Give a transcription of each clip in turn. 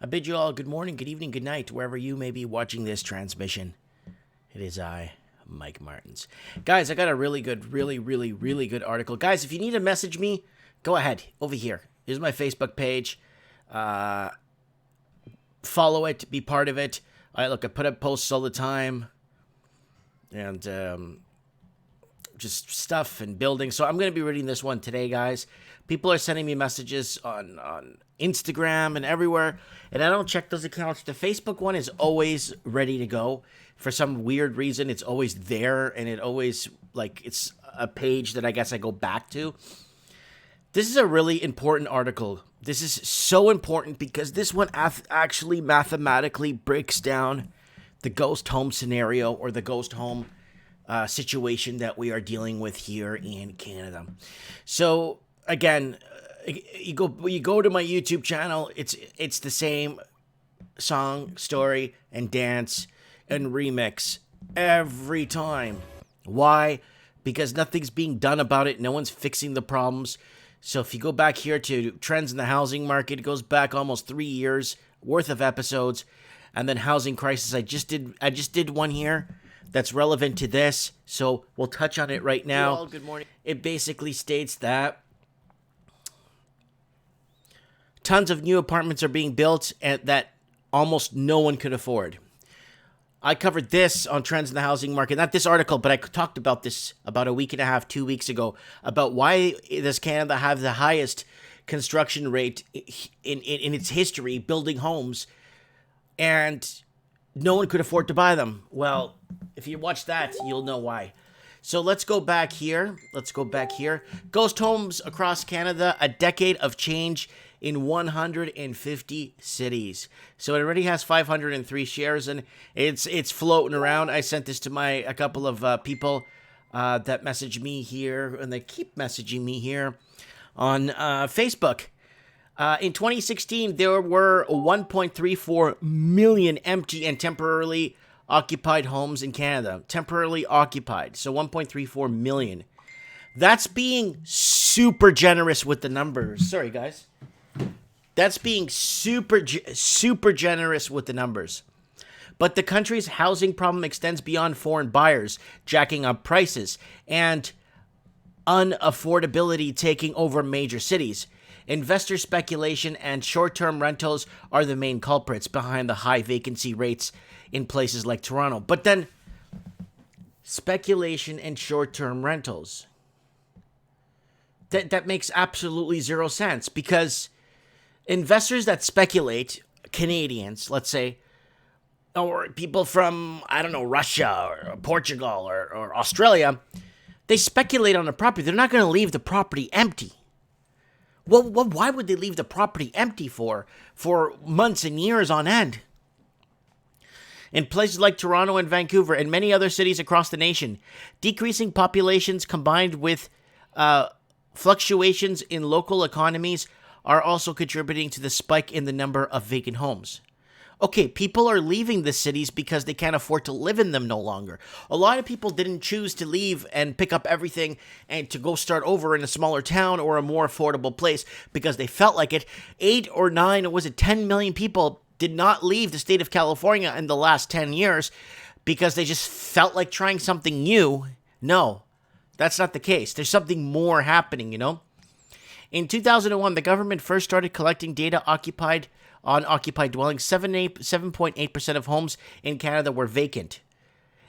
I bid you all good morning, good evening, good night, wherever you may be watching this transmission. It is I, Mike Martins. Guys, I got a really good, really good article. Guys, if you need to message me, go ahead, over here. Here's my Facebook page. Follow it, be part of it. I put up posts all the time. And just stuff and building. So I'm going to be reading this one today, guys. People are sending me messages on Instagram and everywhere, and I don't check those accounts. The Facebook one is always ready to go. For some weird reason, it's always there, and it always, it's a page that I guess I go back to. This is a really important article. This is so important because this one actually mathematically breaks down the ghost home scenario or the ghost home situation that we are dealing with here in Canada. So again, you go to my YouTube channel. It's the same song, story, and dance and remix every time. Why? Because nothing's being done about it. No one's fixing the problems. So if you go back here to trends in the housing market, it goes back almost 3 years worth of episodes. And then housing crisis, I just did one here that's relevant to this, so we'll touch on it right now. Well, good morning. It basically states that tons of new apartments are being built and that almost no one could afford. I covered this on trends in the housing market, not this article, but I talked about this about a week and a half, 2 weeks ago, about why does Canada have the highest construction rate in its history, building homes, and no one could afford to buy them. Well, if you watch that, you'll know why. So let's go back here. Ghost homes across Canada, a decade of change in 150 cities. So it already has 503 shares, and it's floating around. I sent this to a couple of people that message me here, and they keep messaging me here on Facebook. In 2016, there were 1.34 million empty and temporarily occupied homes in Canada. Temporarily occupied. So 1.34 million. That's being super generous with the numbers. Sorry, guys. That's being super generous with the numbers. But the country's housing problem extends beyond foreign buyers jacking up prices and unaffordability taking over major cities. Investor speculation and short-term rentals are the main culprits behind the high vacancy rates in places like Toronto. But then, speculation and short-term rentals. That makes absolutely zero sense, because investors that speculate, Canadians, let's say, or people from, I don't know, Russia or Portugal or Australia, they speculate on a property. They're not going to leave the property empty. Well, why would they leave the property empty for months and years on end? In places like Toronto and Vancouver and many other cities across the nation, decreasing populations combined with fluctuations in local economies are also contributing to the spike in the number of vacant homes. Okay, people are leaving the cities because they can't afford to live in them no longer. A lot of people didn't choose to leave and pick up everything and to go start over in a smaller town or a more affordable place because they felt like it. 8 or 9, or was it 10 million people did not leave the state of California in the last 10 years because they just felt like trying something new. No, that's not the case. There's something more happening, In 2001, the government first started collecting data on occupied dwellings. 7.8% of homes in Canada were vacant.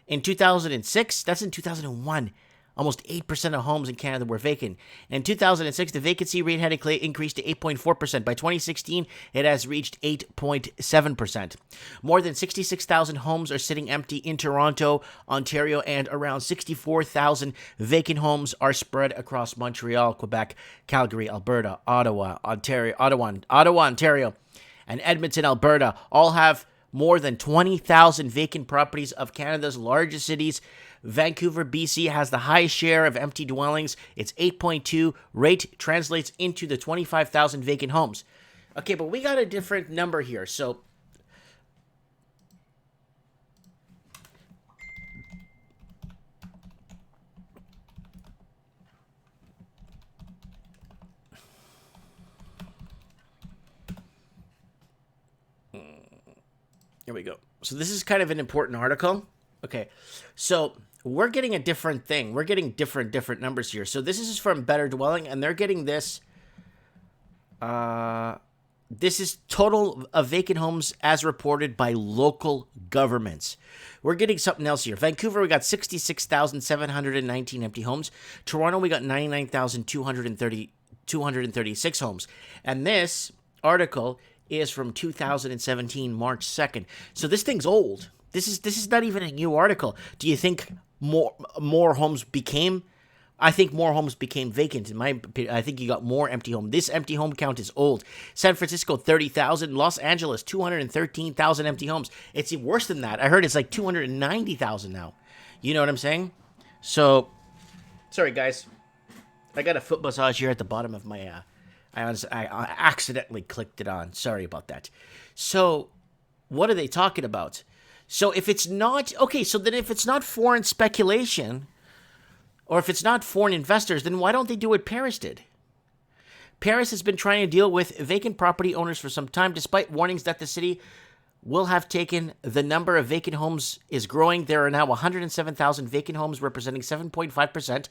In 2006, that's in 2001, almost 8% of homes in Canada were vacant. In 2006, the vacancy rate had increased to 8.4%. By 2016, it has reached 8.7%. More than 66,000 homes are sitting empty in Toronto, Ontario, and around 64,000 vacant homes are spread across Montreal, Quebec, Calgary, Alberta, Ottawa, Ontario, and Edmonton, Alberta, all have more than 20,000 vacant properties. Of Canada's largest cities, Vancouver, BC, has the highest share of empty dwellings. Its 8.2 rate translates into the 25,000 vacant homes. Okay, but we got a different number here. So Here we go. So this is kind of an important article. Okay, so we're getting a different thing. We're getting different numbers here. So this is from Better Dwelling, and they're getting this. This is total of vacant homes as reported by local governments. We're getting something else here. Vancouver, we got 66,719 empty homes. Toronto, we got 99,236 homes. And this article is from 2017, March 2nd. So this thing's old. This is not even a new article. Do you think more homes became? I think more homes became vacant. In my opinion, I think you got more empty home. This empty home count is old. San Francisco, 30,000. Los Angeles, 213,000 empty homes. It's worse than that. I heard it's like 290,000 now. You know what I'm saying? So, sorry guys, I got a foot massage here at the bottom of my. I accidentally clicked it on. Sorry about that. So, what are they talking about? So if it's not okay, so then if it's not foreign speculation. Or if it's not foreign investors, then why don't they do what Paris did? Paris has been trying to deal with vacant property owners for some time, despite warnings that the city will have taken. The number of vacant homes is growing. There are now 107,000 vacant homes, representing 7.5%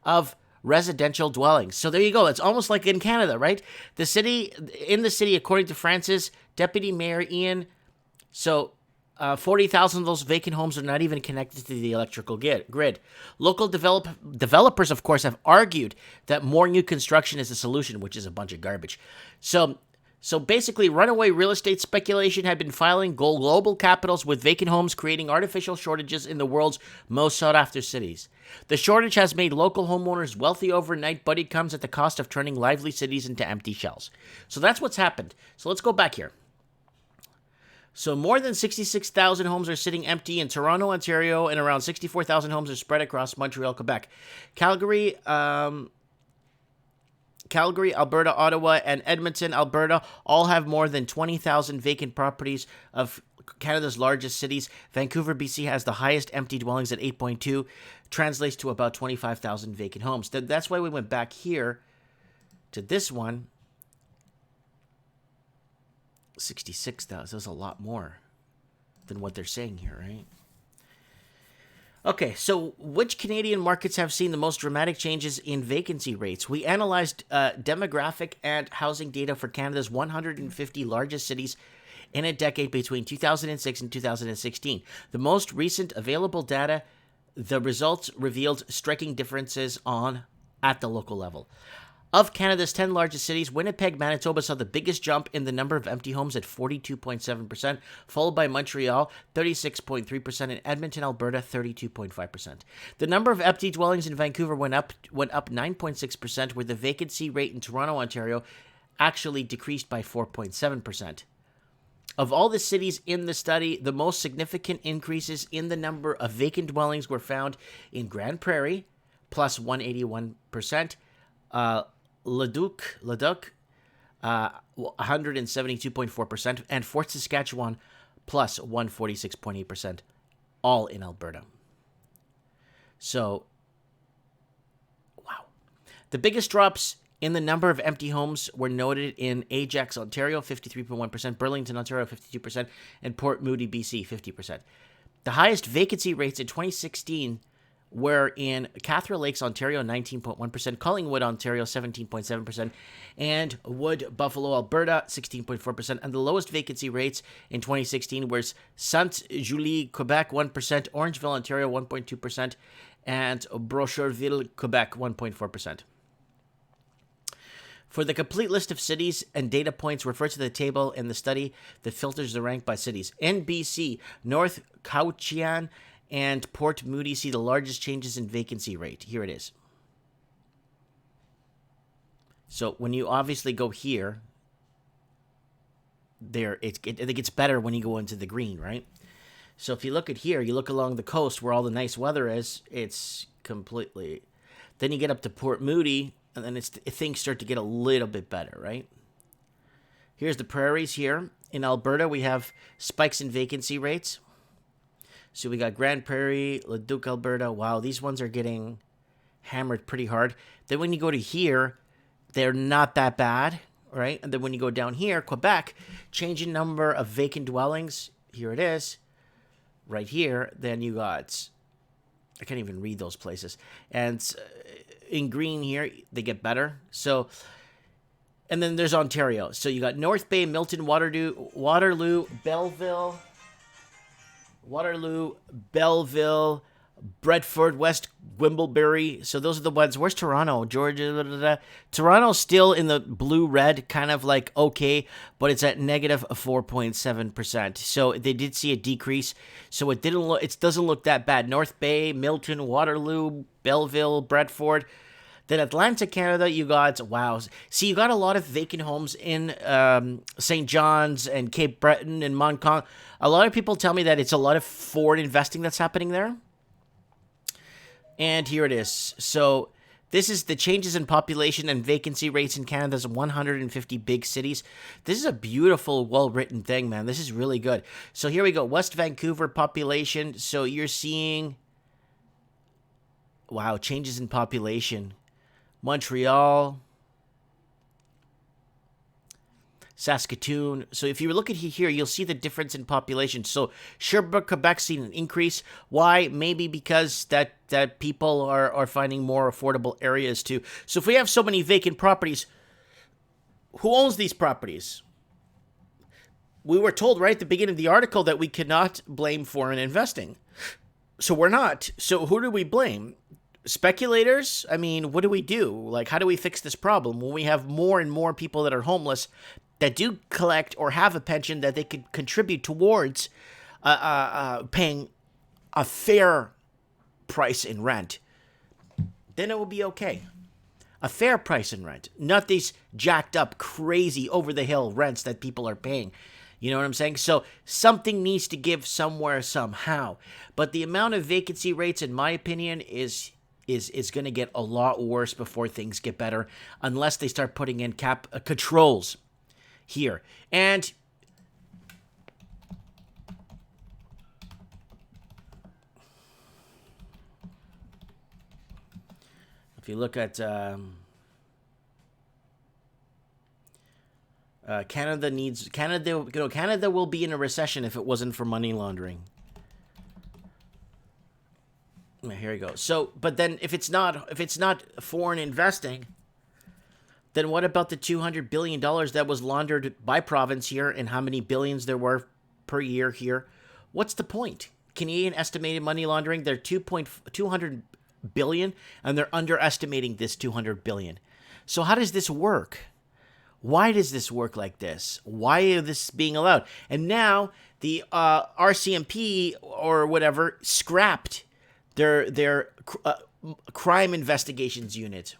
of residential dwellings. So there you go. It's almost like in Canada, right? In the city, according to France's Deputy Mayor Ian, 40,000 of those vacant homes are not even connected to the electrical grid. Local developers, of course, have argued that more new construction is the solution, which is a bunch of garbage. So basically, runaway real estate speculation had been filing global capitals with vacant homes, creating artificial shortages in the world's most sought-after cities. The shortage has made local homeowners wealthy overnight, but it comes at the cost of turning lively cities into empty shells. So that's what's happened. So let's go back here. So more than 66,000 homes are sitting empty in Toronto, Ontario, and around 64,000 homes are spread across Montreal, Quebec. Calgary, Alberta, Ottawa, and Edmonton, Alberta all have more than 20,000 vacant properties of Canada's largest cities. Vancouver, BC has the highest empty dwellings at 8.2, translates to about 25,000 vacant homes. That's why we went back here to this one. 66,000. That's a lot more than what they're saying here, right? Okay, so which Canadian markets have seen the most dramatic changes in vacancy rates? We analyzed demographic and housing data for Canada's 150 largest cities in a decade between 2006 and 2016. The most recent available data, the results revealed striking differences at the local level. Of Canada's 10 largest cities, Winnipeg, Manitoba saw the biggest jump in the number of empty homes at 42.7%, followed by Montreal, 36.3%, and Edmonton, Alberta, 32.5%. The number of empty dwellings in Vancouver went up 9.6%, where the vacancy rate in Toronto, Ontario, actually decreased by 4.7%. Of all the cities in the study, the most significant increases in the number of vacant dwellings were found in Grande Prairie, plus 181%, Leduc, 172.4%, and Fort Saskatchewan, plus 146.8%, all in Alberta. So, wow. The biggest drops in the number of empty homes were noted in Ajax, Ontario, 53.1%, Burlington, Ontario, 52%, and Port Moody, BC, 50%. The highest vacancy rates in 2016 were in Catherine Lakes, Ontario, 19.1%, Collingwood, Ontario, 17.7%, and Wood, Buffalo, Alberta, 16.4%. And the lowest vacancy rates in 2016 was Sainte-Julie, Quebec, 1%, Orangeville, Ontario, 1.2%, and Brocherville, Quebec, 1.4%. For the complete list of cities and data points, refer to the table in the study that filters the rank by cities. In BC, North Cowichan and Port Moody see the largest changes in vacancy rate. Here it is. So when you obviously go here, I think it's better when you go into the green, right? So if you look at here, you look along the coast where all the nice weather is, it's completely... Then you get up to Port Moody, and then things start to get a little bit better, right? Here's the prairies here. In Alberta, we have spikes in vacancy rates. So we got Grande Prairie, Leduc, Alberta. Wow, these ones are getting hammered pretty hard. Then when you go to here, they're not that bad, right? And then when you go down here, Quebec, change in number of vacant dwellings here it is, right here. Then you got, I can't even read those places. And in green here, they get better. So, and then there's Ontario. So you got North Bay, Milton, Waterloo, Belleville, Bedford, West Wimblebury. So those are the ones. Where's Toronto? Georgia. Da, da, da. Toronto's still in the blue-red, kind of like okay, but it's at negative 4.7%. So they did see a decrease. So it doesn't look that bad. North Bay, Milton, Waterloo, Belleville, Bedford. Then Atlantic Canada, you got, wow. See, you got a lot of vacant homes in St. John's and Cape Breton and Montcalm. A lot of people tell me that it's a lot of forward investing that's happening there. And here it is. So this is the changes in population and vacancy rates in Canada's 150 big cities. This is a beautiful, well-written thing, man. This is really good. So here we go. West Vancouver population. So you're seeing, wow, changes in population. Montreal, Saskatoon. So if you look at here, you'll see the difference in population. So Sherbrooke, Quebec, seen an increase. Why? Maybe because that people are finding more affordable areas too. So if we have so many vacant properties, who owns these properties? We were told right at the beginning of the article that we cannot blame foreign investing. So we're not. So who do we blame? Speculators? I mean, what do we do? Like, how do we fix this problem when we have more and more people that are homeless that do collect or have a pension that they could contribute towards paying a fair price in rent? Then it will be okay. A fair price in rent, not these jacked up, crazy, over-the-hill rents that people are paying. You know what I'm saying? So something needs to give somewhere, somehow. But the amount of vacancy rates, in my opinion, is going to get a lot worse before things get better, unless they start putting in controls here. And if you look at Canada will be in a recession if it wasn't for money laundering. Here we go. So, but then if it's not foreign investing, then what about the $200 billion that was laundered by province here, and how many billions there were per year here? What's the point? Canadian estimated money laundering, they're 200 billion, and they're underestimating this 200 billion. So how does this work? Why does this work like this? Why is this being allowed? And now the RCMP or whatever scrapped their crime investigations unit.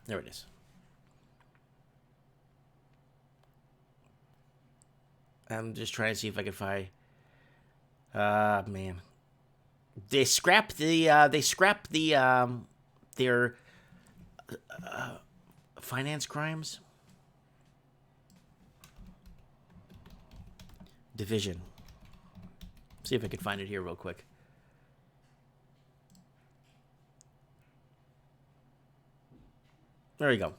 There it is. I'm just trying to see if I can find. Man, they scrapped their finance crimes division. See if I can find it here real quick. There you go.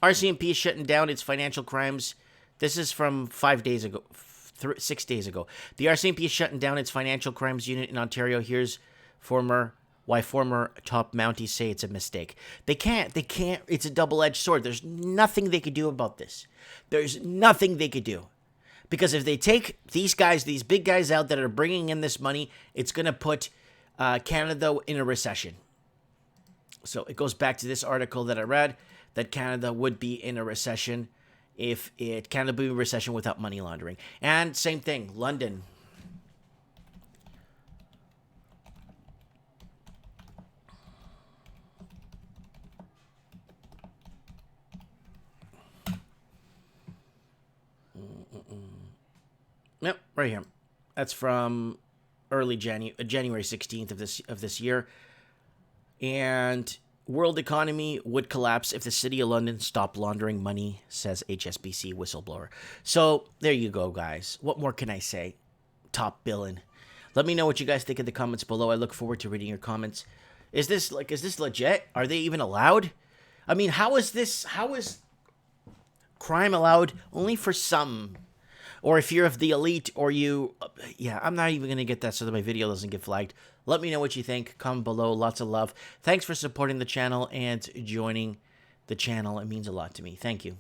RCMP is shutting down its financial crimes. This is from 5 days ago, 6 days ago. The RCMP is shutting down its financial crimes unit in Ontario. Here's why former top Mounties say it's a mistake. They can't. It's a double-edged sword. There's nothing they could do about this. There's nothing they could do. Because if they take these guys, these big guys out that are bringing in this money, it's going to put Canada in a recession. So it goes back to this article that I read, that Canada would be in a recession if it Canada would be in a recession without money laundering. And same thing, London. Yep, right here. That's from early January 16th of this year. And World economy would collapse if the City of London stopped laundering money, says HSBC whistleblower. So there you go, guys. What more can I say? Top billing. Let me know what you guys think in the comments below. I look forward to reading your comments. Is this legit? Are they even allowed? I mean, how is crime allowed only for some? Or if you're of the elite, or you... Yeah, I'm not even going to get that so that my video doesn't get flagged. Let me know what you think. Comment below. Lots of love. Thanks for supporting the channel and joining the channel. It means a lot to me. Thank you.